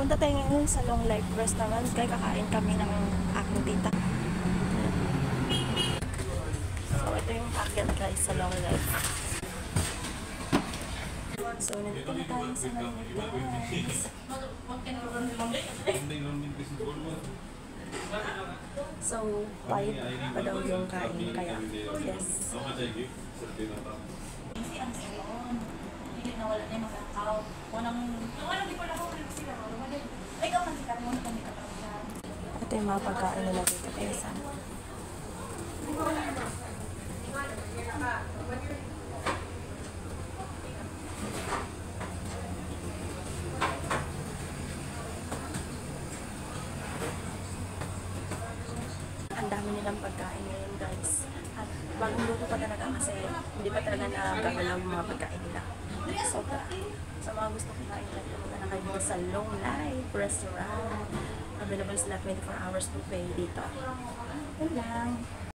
Punta tayo ngayon sa Long Life Restaurant. Kaya kakain kami ng aking tita. So, ito yung packet guys sa Long Life. So, nandito na tayo sa Long Life guys. So, 5 pa daw yung kain. Kaya, yes. Nawala na yung mga tao. Walang di ko lang ako sila. Ay, ikaw kasi kami muna kami kapag Ito yung mga pagkain nila dito guys. Ang dami nilang pagkain ngayon guys. At bagong luto pa talaga kasi hindi pa talaga nakakagalaw yung mga pagkain nila. Sobra. Sa mga gusto kumain lang, pumunta na kayo sa Long Life Restaurant. Available sila 24 hours to pay dito. Yun lang.